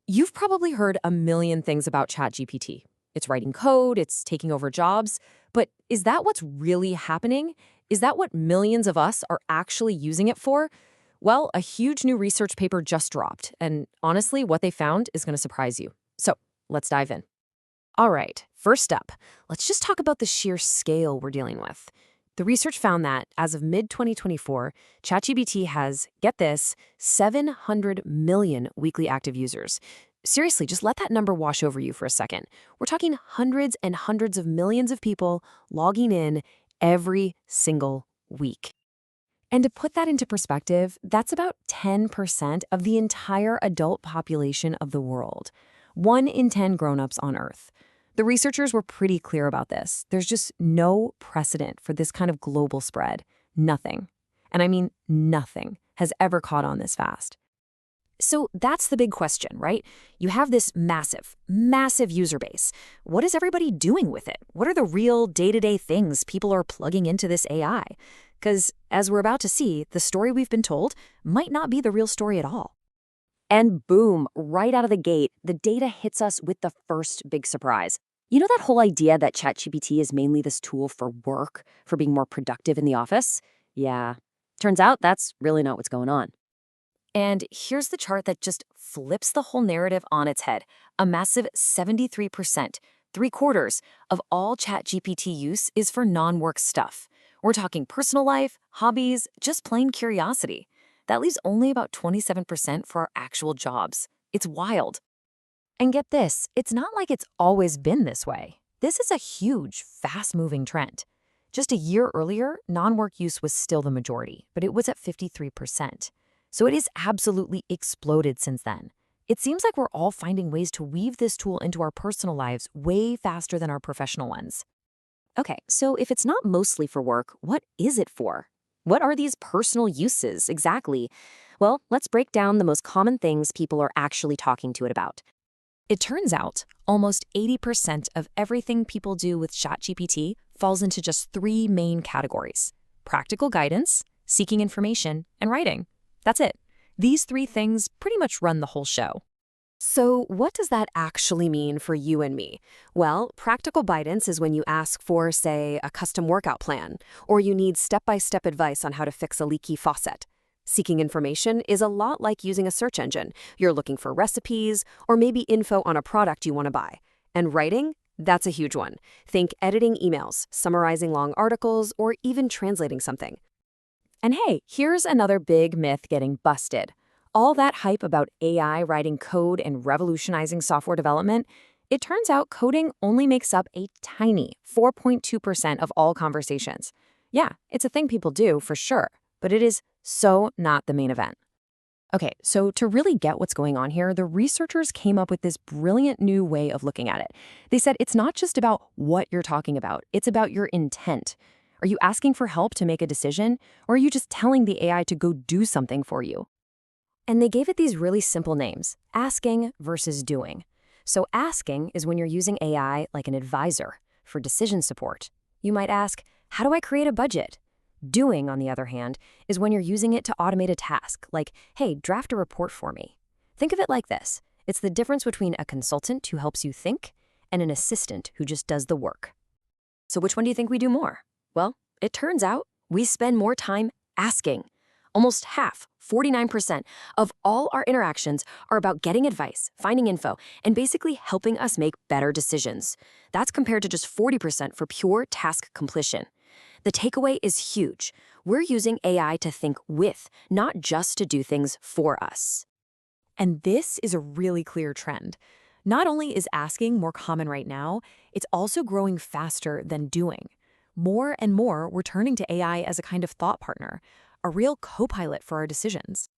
You've probably heard a million things about ChatGPT. It's writing code, it's taking over jobs. But is that what's really happening? Is that what millions of us are actually using it for? Well, a huge new research paper just dropped, and honestly, what they found is going to surprise you. So let's dive in. All right, first up, let's just talk about the sheer scale we're dealing with. The research found that as of mid 2024, ChatGPT has, get this, 700 million weekly active users. Seriously, just let that number wash over you for a second. We're talking hundreds and hundreds of millions of people logging in every single week. And to put that into perspective, that's about 10% of the entire adult population of the world. 1 in 10 grown-ups on Earth. The researchers were pretty clear about this. There's just no precedent for this kind of global spread. Nothing, and I mean nothing, has ever caught on this fast. So that's the big question, right? You have this massive, massive user base. What is everybody doing with it? What are the real day-to-day things people are plugging into this AI? Because as we're about to see, the story we've been told might not be the real story at all. And boom, right out of the gate, the data hits us with the first big surprise. You know that whole idea that ChatGPT is mainly this tool for work, for being more productive in the office? Yeah, turns out that's really not what's going on. And here's the chart that just flips the whole narrative on its head. A massive 73%, 3/4 of all ChatGPT use is for non-work stuff. We're talking personal life, hobbies, just plain curiosity. That leaves only about 27% for our actual jobs. It's wild. And get this, it's not like it's always been this way. This is a huge, fast-moving trend. Just a year earlier, non-work use was still the majority, but it was at 53%. So it has absolutely exploded since then. It seems like we're all finding ways to weave this tool into our personal lives way faster than our professional ones. Okay, so if it's not mostly for work, what is it for? What are these personal uses exactly? Well, let's break down the most common things people are actually talking to it about. It turns out almost 80% of everything people do with ChatGPT falls into just 3 main categories: practical guidance, seeking information, and writing. That's it. These 3 things pretty much run the whole show. So what does that actually mean for you and me? Well, practical guidance is when you ask for, say, a custom workout plan, or you need step-by-step advice on how to fix a leaky faucet. Seeking information is a lot like using a search engine. You're looking for recipes, or maybe info on a product you want to buy. And writing? That's a huge one. Think editing emails, summarizing long articles, or even translating something. And hey, here's another big myth getting busted. All that hype about AI writing code and revolutionizing software development, it turns out coding only makes up a tiny 4.2% of all conversations. Yeah, it's a thing people do, for sure, but it is so not the main event. Okay, so to really get what's going on here, the researchers came up with this brilliant new way of looking at it. They said it's not just about what you're talking about, it's about your intent. Are you asking for help to make a decision, or are you just telling the AI to go do something for you? And they gave it these really simple names: asking versus doing. So asking is when you're using AI like an advisor for decision support. You might ask, how do I create a budget? Doing, on the other hand, is when you're using it to automate a task, like, hey, draft a report for me. Think of it like this. It's the difference between a consultant who helps you think and an assistant who just does the work. So which one do you think we do more? Well, it turns out we spend more time asking. Almost half, 49%, of all our interactions are about getting advice, finding info, and basically helping us make better decisions. That's compared to just 40% for pure task completion. The takeaway is huge. We're using AI to think with, not just to do things for us. And this is a really clear trend. Not only is asking more common right now, it's also growing faster than doing. More and more, we're turning to AI as a kind of thought partner, a real co-pilot for our decisions.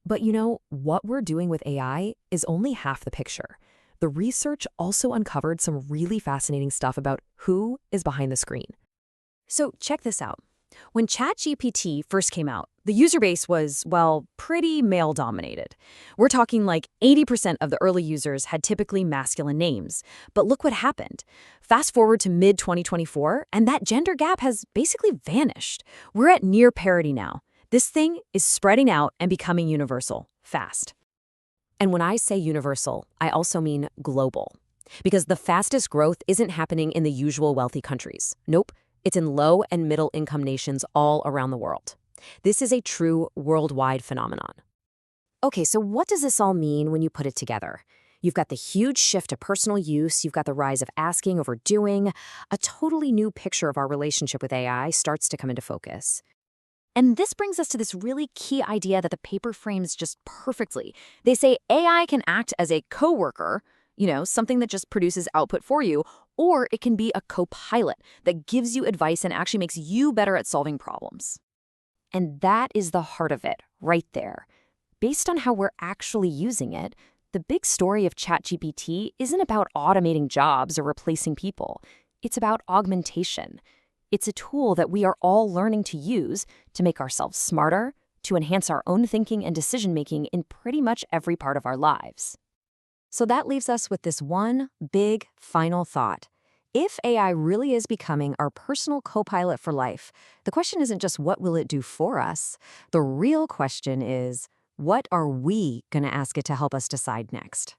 But you know, what we're doing with AI is only half the picture. The research also uncovered some really fascinating stuff about who is behind the screen. So check this out. When ChatGPT first came out, the user base was, well, pretty male-dominated. We're talking like 80% of the early users had typically masculine names. But look what happened. Fast forward to mid-2024, and that gender gap has basically vanished. We're at near parity now. This thing is spreading out and becoming universal, fast. And when I say universal, I also mean global. Because the fastest growth isn't happening in the usual wealthy countries. Nope, it's in low and middle income nations all around the world. This is a true worldwide phenomenon. Okay, so what does this all mean when you put it together? You've got the huge shift to personal use, you've got the rise of asking over doing. A totally new picture of our relationship with AI starts to come into focus. And this brings us to this really key idea that the paper frames just perfectly. They say AI can act as a coworker, something that just produces output for you, or it can be a co-pilot that gives you advice and actually makes you better at solving problems. And that is the heart of it, right there. Based on how we're actually using it, the big story of ChatGPT isn't about automating jobs or replacing people. It's about augmentation. It's a tool that we are all learning to use to make ourselves smarter, to enhance our own thinking and decision-making in pretty much every part of our lives. So that leaves us with this one big final thought. If AI really is becoming our personal co-pilot for life, the question isn't just what will it do for us? The real question is, what are we going to ask it to help us decide next?